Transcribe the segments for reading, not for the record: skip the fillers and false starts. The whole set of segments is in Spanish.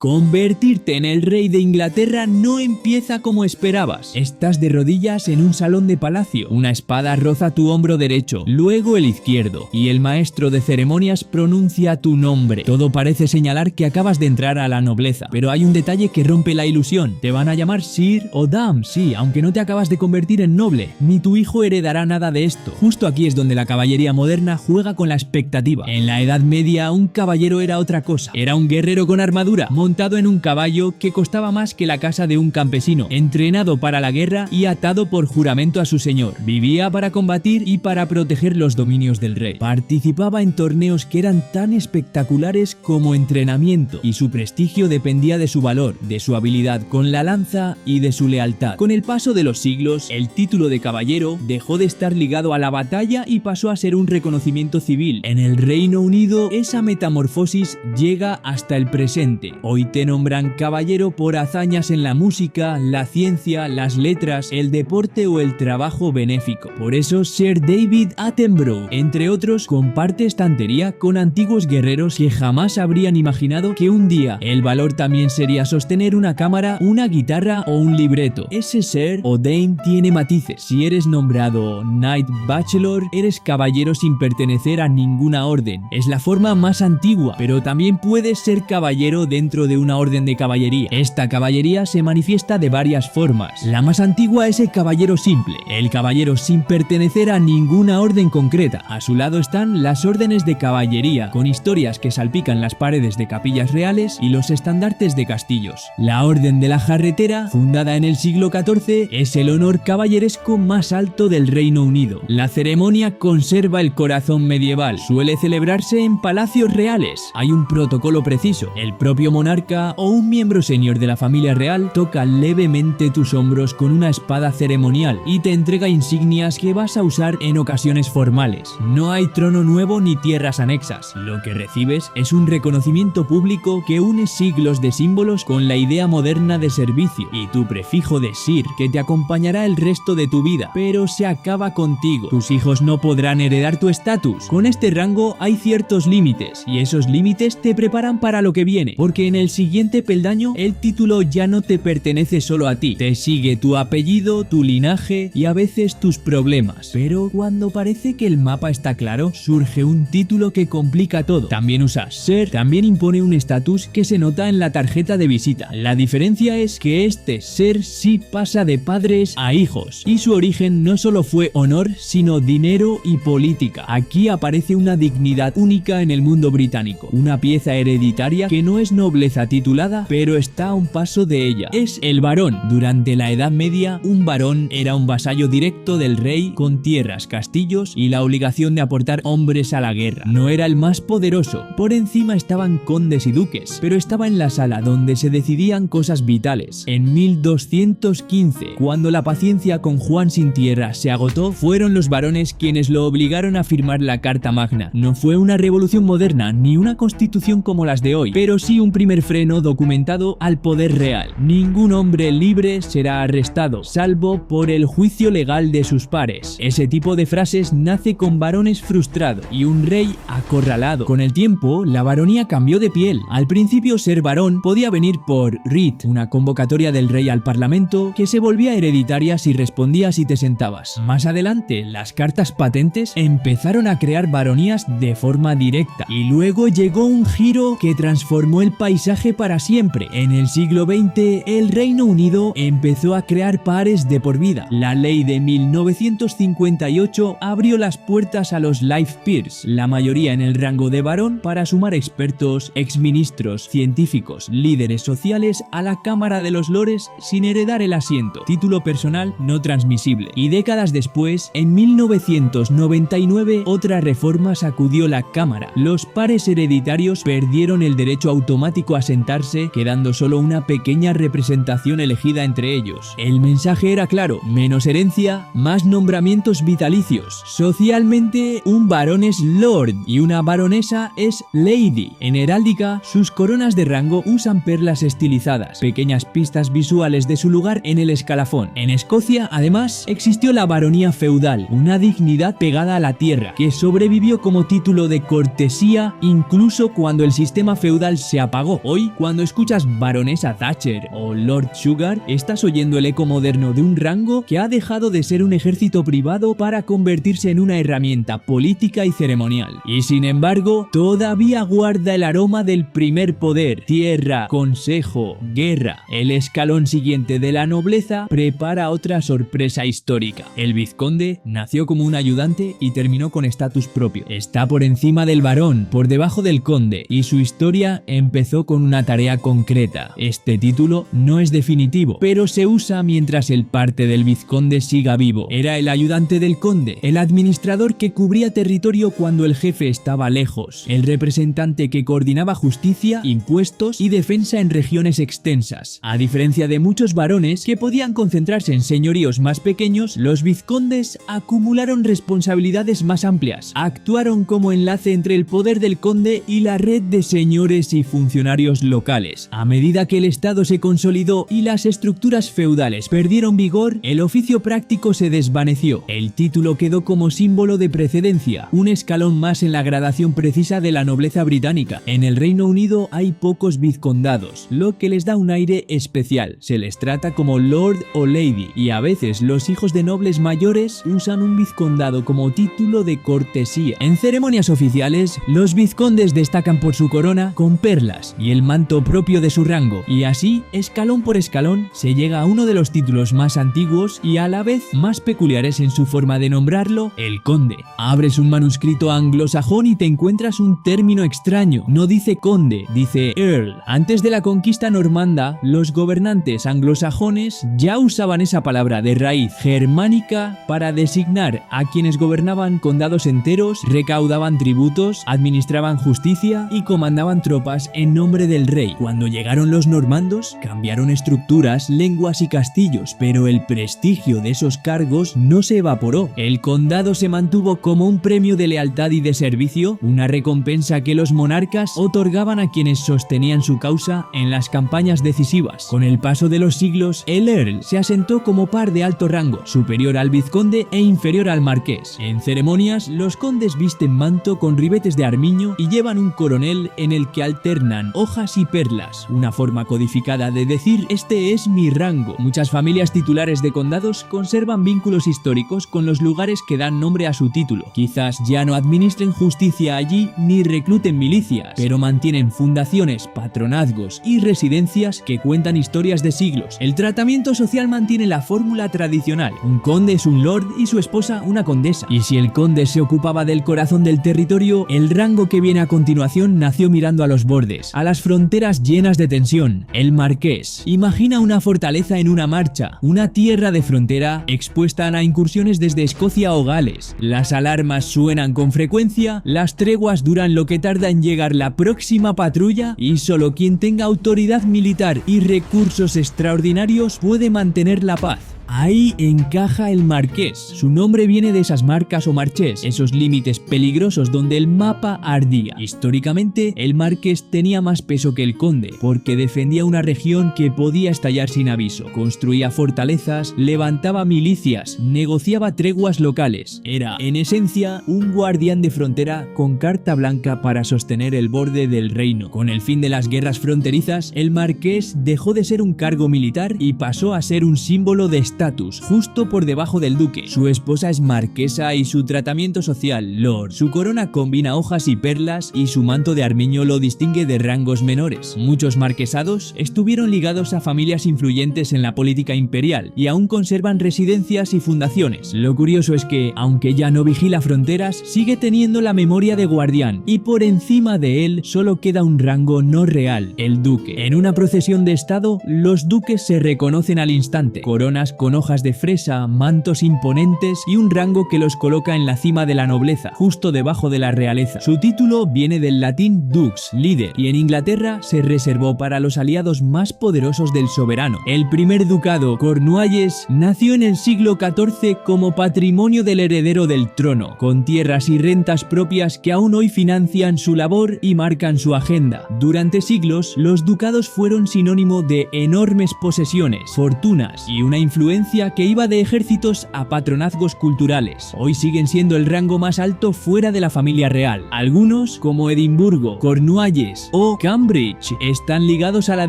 Convertirte en el rey de Inglaterra no empieza como esperabas. Estás de rodillas en un salón de palacio, una espada roza tu hombro derecho, luego el izquierdo, y el maestro de ceremonias pronuncia tu nombre. Todo parece señalar que acabas de entrar a la nobleza, pero hay un detalle que rompe la ilusión. Te van a llamar Sir o Dame, sí, aunque no te acabas de convertir en noble, ni tu hijo heredará nada de esto. Justo aquí es donde la caballería moderna juega con la expectativa. En la Edad Media, un caballero era otra cosa. Era un guerrero con armadura, montado en un caballo que costaba más que la casa de un campesino, entrenado para la guerra y atado por juramento a su señor. Vivía para combatir y para proteger los dominios del rey. Participaba en torneos que eran tan espectaculares como entrenamiento, y su prestigio dependía de su valor, de su habilidad con la lanza y de su lealtad. Con el paso de los siglos, el título de caballero dejó de estar ligado a la batalla y pasó a ser un reconocimiento civil. En el Reino Unido, esa metamorfosis llega hasta el presente. Hoy te nombran caballero por hazañas en la música, la ciencia, las letras, el deporte o el trabajo benéfico. Por eso Sir David Attenborough, entre otros, comparte estantería con antiguos guerreros que jamás habrían imaginado que un día el valor también sería sostener una cámara, una guitarra o un libreto. Ese Sir o Dame tiene matices. Si eres nombrado Knight Bachelor, eres caballero sin pertenecer a ninguna orden. Es la forma más antigua, pero también puedes ser caballero dentro de una orden de caballería. Esta caballería se manifiesta de varias formas. La más antigua es el caballero simple, el caballero sin pertenecer a ninguna orden concreta. A su lado están las órdenes de caballería, con historias que salpican las paredes de capillas reales y los estandartes de castillos. La orden de la jarretera, fundada en el siglo XIV, es el honor caballeresco más alto del Reino Unido. La ceremonia conserva el corazón medieval. Suele celebrarse en palacios reales. Hay un protocolo preciso. El propio monarca o un miembro senior de la familia real toca levemente tus hombros con una espada ceremonial y te entrega insignias que vas a usar en ocasiones formales. No hay trono nuevo ni tierras anexas. Lo que recibes es un reconocimiento público que une siglos de símbolos con la idea moderna de servicio, y tu prefijo de Sir, que te acompañará el resto de tu vida, pero se acaba contigo. Tus hijos no podrán heredar tu estatus. Con este rango hay ciertos límites, y esos límites te preparan para lo que viene, porque en el siguiente peldaño el título ya no te pertenece solo a ti, te sigue tu apellido, tu linaje y a veces tus problemas. Pero cuando parece que el mapa está claro, surge un título que complica todo. También usa Sir, también impone un estatus que se nota en la tarjeta de visita. La diferencia es que este Sir sí pasa de padres a hijos, y su origen no solo fue honor, sino dinero y política. Aquí aparece una dignidad única en el mundo británico, una pieza hereditaria que no es nobleza titulada, pero está a un paso de ella. Es el barón. Durante la Edad Media, un barón era un vasallo directo del rey, con tierras, castillos y la obligación de aportar hombres a la guerra. No era el más poderoso. Por encima estaban condes y duques, pero estaba en la sala donde se decidían cosas vitales. En 1215, cuando la paciencia con Juan sin tierra se agotó, fueron los varones quienes lo obligaron a firmar la Carta Magna. No fue una revolución moderna ni una constitución como las de hoy, pero sí un primer freno documentado al poder real. Ningún hombre libre será arrestado, salvo por el juicio legal de sus pares. Ese tipo de frases nace con varones frustrados y un rey acorralado. Con el tiempo, la baronía cambió de piel. Al principio, ser varón podía venir por writ, una convocatoria del rey al parlamento que se volvía hereditaria si respondías y te sentabas. Más adelante, las cartas patentes empezaron a crear baronías de forma directa, y luego llegó un giro que transformó el paisaje para siempre. En el siglo XX, el Reino Unido empezó a crear pares de por vida. La ley de 1958 abrió las puertas a los life peers, la mayoría en el rango de varón, para sumar expertos, exministros, científicos, líderes sociales a la Cámara de los Lores sin heredar el asiento, título personal no transmisible. Y décadas después, en 1999, otra reforma sacudió la Cámara. Los pares hereditarios perdieron el derecho automático a sentarse, quedando solo una pequeña representación elegida entre ellos. El mensaje era claro: menos herencia, más nombramientos vitalicios. Socialmente, un varón es lord y una baronesa es lady. En heráldica, sus coronas de rango usan perlas estilizadas, pequeñas pistas visuales de su lugar en el escalafón. En Escocia, además, existió la baronía feudal, una dignidad pegada a la tierra, que sobrevivió como título de cortesía incluso cuando el sistema feudal se apagó. Hoy, cuando escuchas Baronesa Thatcher o Lord Sugar, estás oyendo el eco moderno de un rango que ha dejado de ser un ejército privado para convertirse en una herramienta política y ceremonial. Y sin embargo, todavía guarda el aroma del primer poder: tierra, consejo, guerra. El escalón siguiente de la nobleza prepara otra sorpresa histórica. El vizconde nació como un ayudante y terminó con estatus propio. Está por encima del barón, por debajo del conde, y su historia empezó con una tarea concreta. Este título no es definitivo, pero se usa mientras el parte del vizconde siga vivo. Era el ayudante del conde, el administrador que cubría territorio cuando el jefe estaba lejos, el representante que coordinaba justicia, impuestos y defensa en regiones extensas. A diferencia de muchos varones que podían concentrarse en señoríos más pequeños, los vizcondes acumularon responsabilidades más amplias. Actuaron como enlace entre el poder del conde y la red de señores y funcionarios locales. A medida que el Estado se consolidó y las estructuras feudales perdieron vigor, el oficio práctico se desvaneció. El título quedó como símbolo de precedencia, un escalón más en la gradación precisa de la nobleza británica. En el Reino Unido hay pocos vizcondados, lo que les da un aire especial. Se les trata como Lord o Lady, y a veces los hijos de nobles mayores usan un vizcondado como título de cortesía. En ceremonias oficiales, los vizcondes destacan por su corona con perlas y el manto propio de su rango, y así, escalón por escalón, se llega a uno de los títulos más antiguos y a la vez más peculiares en su forma de nombrarlo: el conde. Abres un manuscrito anglosajón y te encuentras un término extraño. No dice conde, dice earl. Antes de la conquista normanda, los gobernantes anglosajones ya usaban esa palabra de raíz germánica para designar a quienes gobernaban condados enteros, recaudaban tributos, administraban justicia y comandaban tropas en nombre del rey. Cuando llegaron los normandos, cambiaron estructuras, lenguas y castillos, pero el prestigio de esos cargos no se evaporó. El condado se mantuvo como un premio de lealtad y de servicio, una recompensa que los monarcas otorgaban a quienes sostenían su causa en las campañas decisivas. Con el paso de los siglos, el earl se asentó como par de alto rango, superior al vizconde e inferior al marqués. En ceremonias, los condes visten manto con ribetes de armiño y llevan un coronel en el que alternan hojas y perlas, una forma codificada de decir: este es mi rango. Muchas familias titulares de condados conservan vínculos históricos con los lugares que dan nombre a su título. Quizás ya no administren justicia allí ni recluten milicias, pero mantienen fundaciones, patronazgos y residencias que cuentan historias de siglos. El tratamiento social mantiene la fórmula tradicional: un conde es un lord y su esposa una condesa. Y si el conde se ocupaba del corazón del territorio, el rango que viene a continuación nació mirando a los bordes, a las fronteras llenas de tensión: el marqués. Imagina una fortaleza en una marcha, una tierra de frontera expuesta a incursiones desde Escocia o Gales. Las alarmas suenan con frecuencia, las treguas duran lo que tarda en llegar la próxima patrulla, y solo quien tenga autoridad militar y recursos extraordinarios puede mantener la paz. Ahí encaja el marqués. Su nombre viene de esas marcas o marchés, esos límites peligrosos donde el mapa ardía. Históricamente, el marqués tenía más peso que el conde, porque defendía una región que podía estallar sin aviso. Construía fortalezas, levantaba milicias, negociaba treguas locales. Era, en esencia, un guardián de frontera con carta blanca para sostener el borde del reino. Con el fin de las guerras fronterizas, el marqués dejó de ser un cargo militar y pasó a ser un símbolo de estatus, justo por debajo del duque. Su esposa es marquesa y su tratamiento social, lord. Su corona combina hojas y perlas y su manto de armiño lo distingue de rangos menores. Muchos marquesados estuvieron ligados a familias influyentes en la política imperial y aún conservan residencias y fundaciones. Lo curioso es que, aunque ya no vigila fronteras, sigue teniendo la memoria de guardián, y por encima de él solo queda un rango no real: el duque. En una procesión de estado, los duques se reconocen al instante: coronas con hojas de fresa, mantos imponentes y un rango que los coloca en la cima de la nobleza, justo debajo de la realeza. Su título viene del latín dux, líder, y en Inglaterra se reservó para los aliados más poderosos del soberano. El primer ducado, Cornualles, nació en el siglo XIV como patrimonio del heredero del trono, con tierras y rentas propias que aún hoy financian su labor y marcan su agenda. Durante siglos, los ducados fueron sinónimo de enormes posesiones, fortunas y una influencia influencia que iba de ejércitos a patronazgos culturales. Hoy siguen siendo el rango más alto fuera de la familia real. Algunos, como Edimburgo, Cornualles o Cambridge, están ligados a la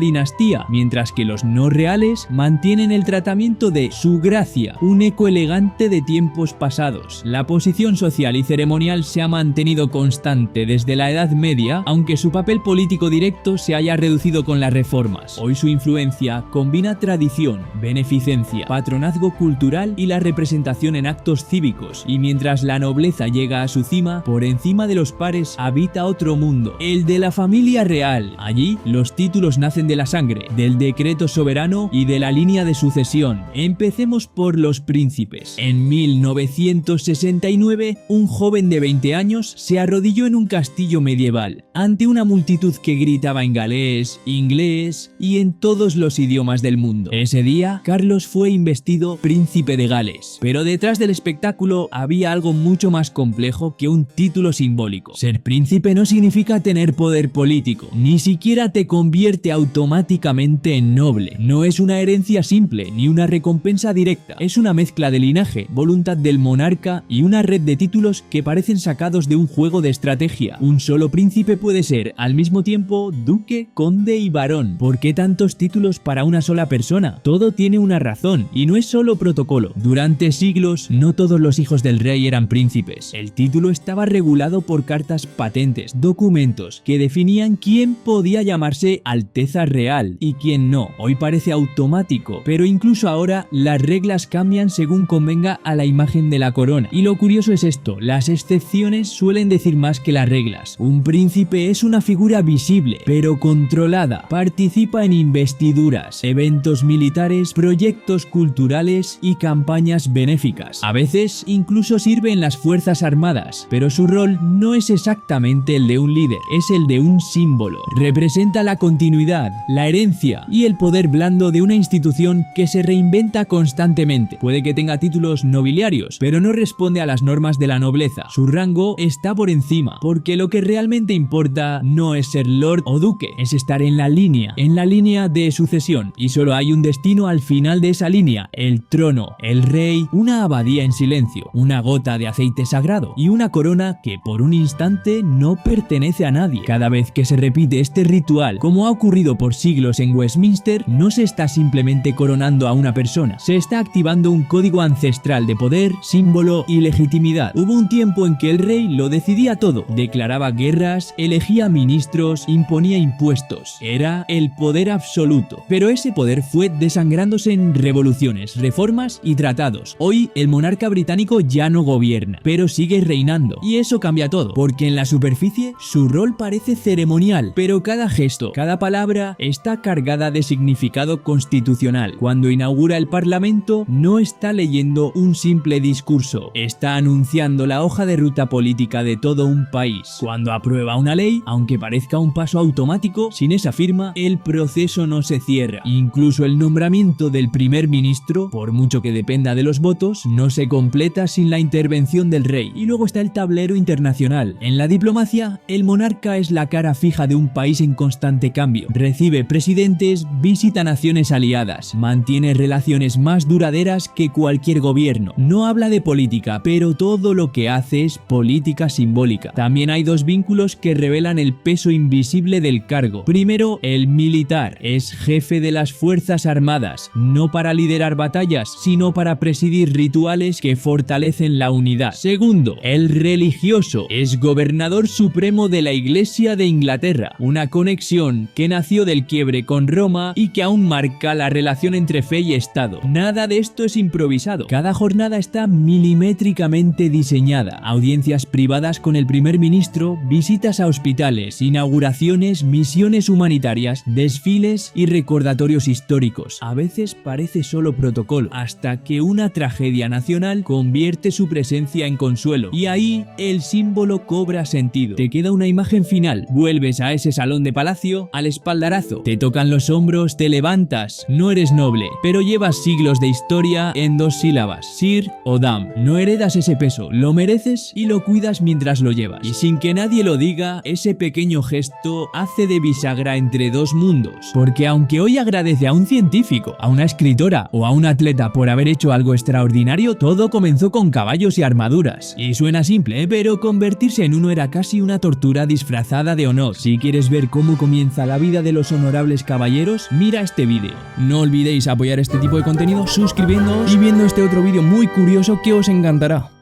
dinastía, mientras que los no reales mantienen el tratamiento de su gracia, un eco elegante de tiempos pasados. La posición social y ceremonial se ha mantenido constante desde la Edad Media, aunque su papel político directo se haya reducido con las reformas. Hoy su influencia combina tradición, beneficencia, patronazgo cultural y la representación en actos cívicos, y mientras la nobleza llega a su cima, por encima de los pares habita otro mundo, el de la familia real. Allí, los títulos nacen de la sangre, del decreto soberano y de la línea de sucesión. Empecemos por los príncipes. En 1969, un joven de 20 años se arrodilló en un castillo medieval, ante una multitud que gritaba en galés, inglés y en todos los idiomas del mundo. Ese día, Carlos fue investido príncipe de Gales. Pero detrás del espectáculo había algo mucho más complejo que un título simbólico. Ser príncipe no significa tener poder político, ni siquiera te convierte automáticamente en noble. No es una herencia simple, ni una recompensa directa. Es una mezcla de linaje, voluntad del monarca y una red de títulos que parecen sacados de un juego de estrategia. Un solo príncipe puede ser al mismo tiempo duque, conde y barón. ¿Por qué tantos títulos para una sola persona? Todo tiene una razón, y no es solo protocolo. Durante siglos, no todos los hijos del rey eran príncipes. El título estaba regulado por cartas patentes, documentos, que definían quién podía llamarse Alteza Real y quién no. Hoy parece automático, pero incluso ahora las reglas cambian según convenga a la imagen de la corona. Y lo curioso es esto, las excepciones suelen decir más que las reglas. Un príncipe es una figura visible, pero controlada. Participa en investiduras, eventos militares, proyectos culturales y campañas benéficas. A veces incluso sirve en las fuerzas armadas, pero su rol no es exactamente el de un líder, es el de un símbolo. Representa la continuidad, la herencia y el poder blando de una institución que se reinventa constantemente. Puede que tenga títulos nobiliarios, pero no responde a las normas de la nobleza. Su rango está por encima, porque lo que realmente importa no es ser lord o duque, es estar en la línea de sucesión, y solo hay un destino al final de esa línea: el trono, el rey, una abadía en silencio, una gota de aceite sagrado y una corona que por un instante no pertenece a nadie. Cada vez que se repite este ritual, como ha ocurrido por siglos en Westminster, no se está simplemente coronando a una persona, se está activando un código ancestral de poder, símbolo y legitimidad. Hubo un tiempo en que el rey lo decidía todo, declaraba guerras, elegía ministros, imponía impuestos. Era el poder absoluto, pero ese poder fue desangrándose en revoluciones, reformas y tratados. Hoy el monarca británico ya no gobierna, pero sigue reinando, y eso cambia todo, porque en la superficie su rol parece ceremonial, pero cada gesto, cada palabra está cargada de significado constitucional. Cuando inaugura el Parlamento, no está leyendo un simple discurso, está anunciando la hoja de ruta política de todo un país. Cuando aprueba una ley, aunque parezca un paso automático, sin esa firma, el proceso no se cierra. Incluso el nombramiento del primer ministro, por mucho que dependa de los votos, no se completa sin la intervención del rey. Y luego está el tablero internacional. En la diplomacia, el monarca es la cara fija de un país en constante cambio. Recibe presidentes, visita naciones aliadas, mantiene relaciones más duraderas que cualquier gobierno. No habla de política, pero todo lo que hace es política simbólica. También hay dos vínculos que revelan el peso invisible del cargo. Primero, el militar. Es jefe de las fuerzas armadas, no para liderar batallas, sino para presidir rituales que fortalecen la unidad. Segundo, el religioso. Es gobernador supremo de la Iglesia de Inglaterra, una conexión que nació del quiebre con Roma y que aún marca la relación entre fe y Estado. Nada de esto es improvisado. Cada jornada está milimétricamente diseñada. Audiencias privadas con el primer ministro, visitas a hospitales, inauguraciones, misiones humanitarias, desfiles y recordatorios históricos. A veces parece solo protocolo, hasta que una tragedia nacional convierte su presencia en consuelo. Y ahí el símbolo cobra sentido. Te queda una imagen final. Vuelves a ese salón de palacio, al espaldarazo. Te tocan los hombros, te levantas. No eres noble, pero llevas siglos de historia en dos sílabas: Sir o Dam. No heredas ese peso, lo mereces y lo cuidas mientras lo llevas. Y sin que nadie lo diga, ese pequeño gesto hace de bisagra entre dos mundos. Porque aunque hoy agradece a un científico, a una escritora o a un atleta por haber hecho algo extraordinario, todo comenzó con caballos y armaduras. Y suena simple, pero convertirse en uno era casi una tortura disfrazada de honor. Si quieres ver cómo comienza la vida de los honorables caballeros, mira este vídeo. No olvidéis apoyar este tipo de contenido suscribiéndoos y viendo este otro vídeo muy curioso que os encantará.